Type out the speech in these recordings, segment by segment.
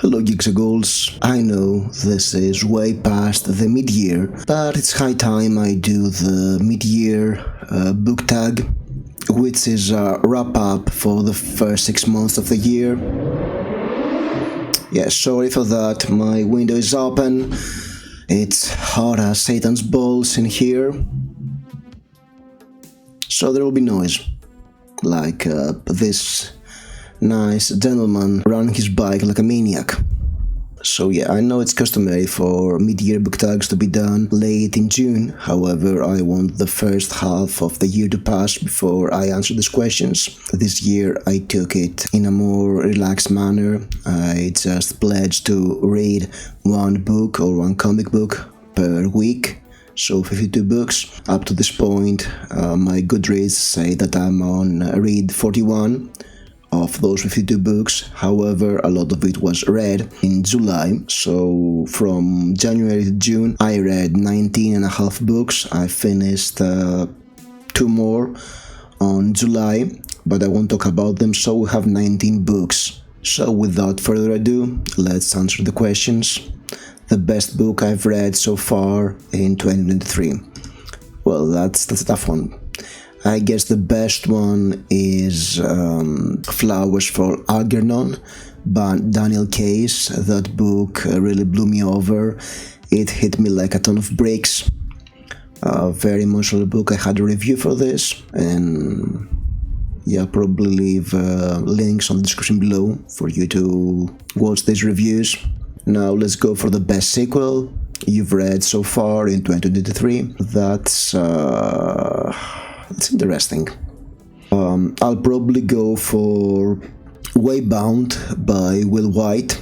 Hello Geeks and Ghouls. I know this is way past the mid-year, but it's high time I do the mid-year book tag, which is a wrap-up for the first 6 months of the year. Yeah, sorry for that, my window is open. It's hot as Satan's balls in here, so there will be noise, like this nice gentleman running his bike like a maniac. So yeah, I know it's customary for mid-year book tags to be done late in June, however I want the first half of the year to pass before I answer these questions. This year I took it in a more relaxed manner. I just pledged to read one book or one comic book per week. So 52 books. Up to this point, my Goodreads say that I'm on read 41 of those 52 books. However, a lot of it was read in July, so from January to June I read 19 and a half books. I finished 2 more on July, but I won't talk about them, so we have 19 books. So without further ado, let's answer the questions. The best book I've read so far in 2023. Well, that's a tough one. I guess the best one is Flowers for Algernon by Daniel Case. That book really blew me over. It hit me like a ton of bricks. Very emotional book. I had a review for this, and yeah, I'll probably leave links on the description below for you to watch these reviews. Now let's go for the best sequel you've read so far in 2023. That's interesting. I'll probably go for Waybound by Will White.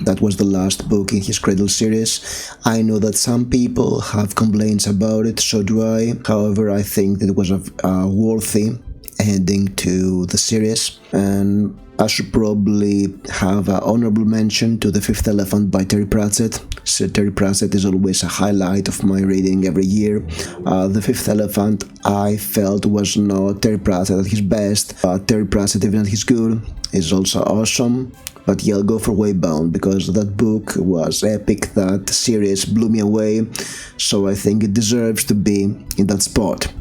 That was the last book in his Cradle series. I know that some people have complaints about it, so do I. However, I think that it was a worthy ending to the series, and I should probably have an honorable mention to The Fifth Elephant by Terry Pratchett. So Terry Pratchett is always a highlight of my reading every year. The Fifth Elephant I felt was not Terry Pratchett at his best, but Terry Pratchett, even at his good, is also awesome. But yeah, I'll go for Waybound because that book was epic, that series blew me away, so I think it deserves to be in that spot.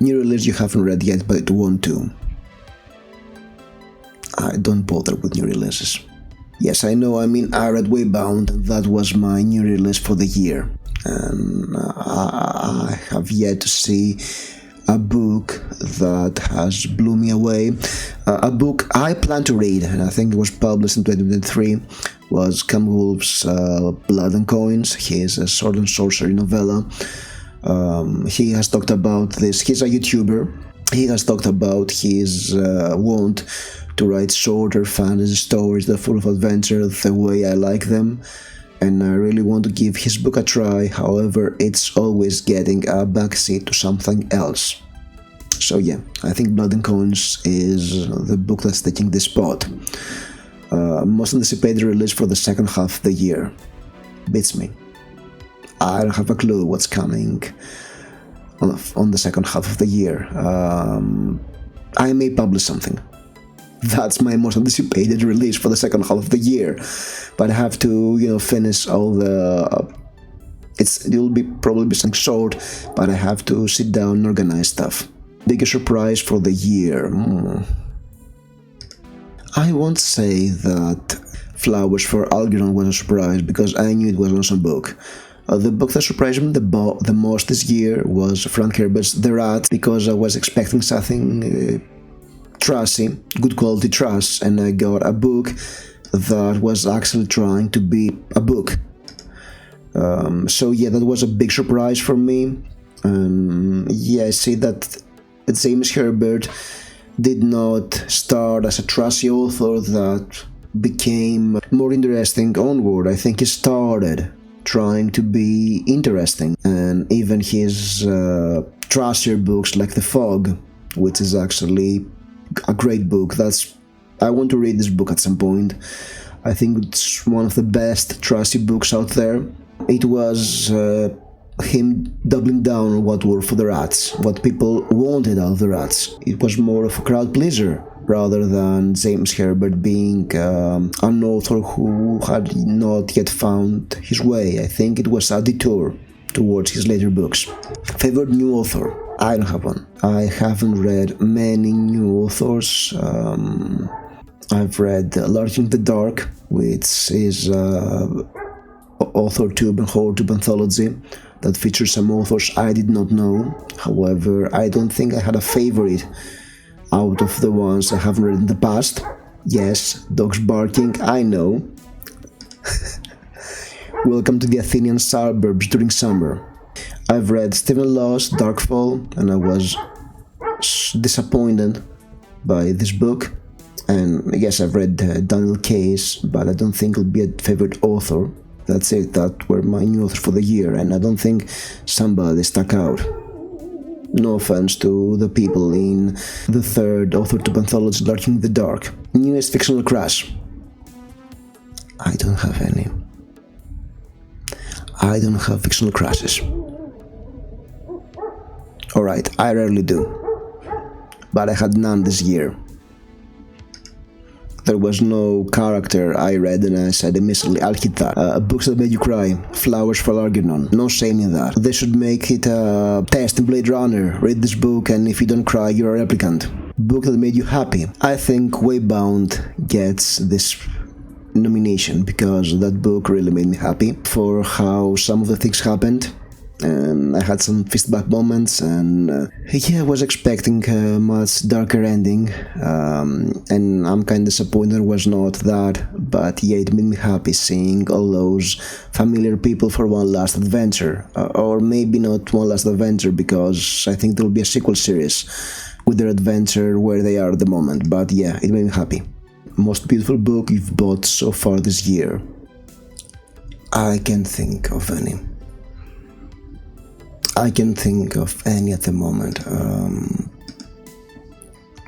New release you haven't read yet, but want to. I don't bother with new releases. Yes, I know, I read Waybound, that was my new release for the year. And I have yet to see a book that has blew me away. A book I plan to read, and I think it was published in 2023, was Cam Wolfe's Blood and Coins, his sword and sorcery novella. He has talked about this, he's a YouTuber, he has talked about his want to write shorter fantasy stories that are full of adventure the way I like them, and I really want to give his book a try. However, it's always getting a backseat to something else. So yeah, I think Blood and Coins is the book that's taking this spot. Most anticipated release for the second half of the year. Beats me. I don't have a clue what's coming on the second half of the year. I may publish something. That's my most anticipated release for the second half of the year, but I have to, finish all the. It'll be probably something short, but I have to sit down and organize stuff. Biggest surprise for the year. I won't say that Flowers for Algernon was a surprise because I knew it was an awesome book. The book that surprised me the most this year was Frank Herbert's The Rat, because I was expecting something trashy, good quality trash, and I got a book that was actually trying to be a book. So yeah, that was a big surprise for me. Yeah, I see that James Herbert did not start as a trashy author that became more interesting onward. I think he started trying to be interesting, and even his trashier books like The Fog, which is actually a great book. I want to read this book at some point. I think it's one of the best trashy books out there. It was him doubling down on what were for the rats, what people wanted out of the rats. It was more of a crowd pleaser rather than James Herbert being an author who had not yet found his way. I think it was a detour towards his later books. Favorite new author? I don't have one. I haven't read many new authors. I've read Lurking in the Dark, which is author-tube and horror-tube anthology that features some authors I did not know. However, I don't think I had a favorite out of the ones I haven't read in the past. Yes, dogs barking, I know. Welcome to the Athenian suburbs during summer. I've read Stephen Law's Darkfall, and I was disappointed by this book. And yes, I've read Daniel Case, but I don't think it'll be a favorite author. That's it, that were my new authors for the year, and I don't think somebody stuck out. No offense to the people in the third author-tube anthology Lurking in the Dark. Newest fictional crush? I don't have any. I don't have fictional crushes. Alright, I rarely do. But I had none this year. There was no character I read and I said immediately, I'll hit that. Books that made you cry, Flowers for Algernon. No shame in that. They should make it a test in Blade Runner. Read this book and if you don't cry, you're a replicant. Book that made you happy. I think Waybound gets this nomination because that book really made me happy for how some of the things happened. And I had some fistback moments, and I was expecting a much darker ending, and I'm kind of disappointed there was not that, but yeah, it made me happy seeing all those familiar people for one last adventure, or maybe not one last adventure, because I think there will be a sequel series with their adventure where they are at the moment, but yeah, it made me happy. Most beautiful book you've bought so far this year? I can't think of any. I can't think of any at the moment.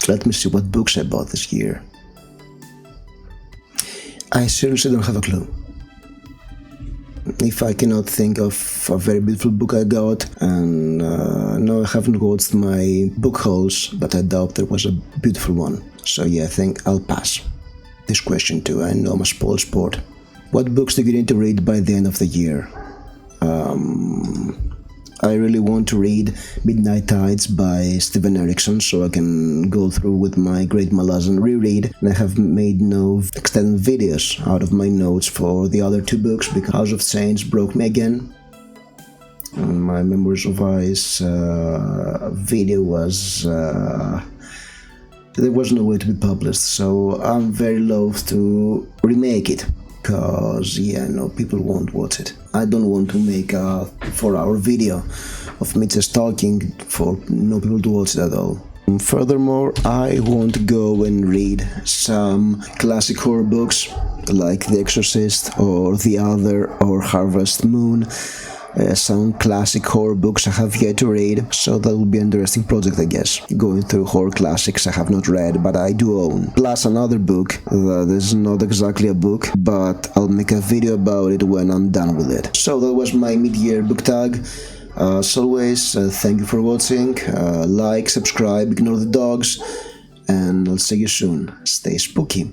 Let me see what books I bought this year. I seriously don't have a clue. If I cannot think of a very beautiful book I got, and no, I haven't watched my book hauls, but I doubt there was a beautiful one. So yeah, I think I'll pass this question too. I know I'm a spoiled sport. What books do you need to read by the end of the year? I really want to read Midnight Tides by Stephen Erickson so I can go through with my Great Malazan reread, and I have made no extended videos out of my notes for the other two books because House of Saints broke me again. And my Memories of Ice video was... there was no way to be published, so I'm very loath to remake it. Because, yeah, no, people won't watch it. I don't want to make a 4-hour video of me just talking for no people to watch it at all. Furthermore, I want to go and read some classic horror books like The Exorcist or The Other or Harvest Moon. Some classic horror books I have yet to read, so that will be an interesting project, I guess. Going through horror classics I have not read, but I do own. Plus another book that is not exactly a book, but I'll make a video about it when I'm done with it. So that was my mid-year book tag. As always, thank you for watching. Like, subscribe, ignore the dogs, and I'll see you soon. Stay spooky.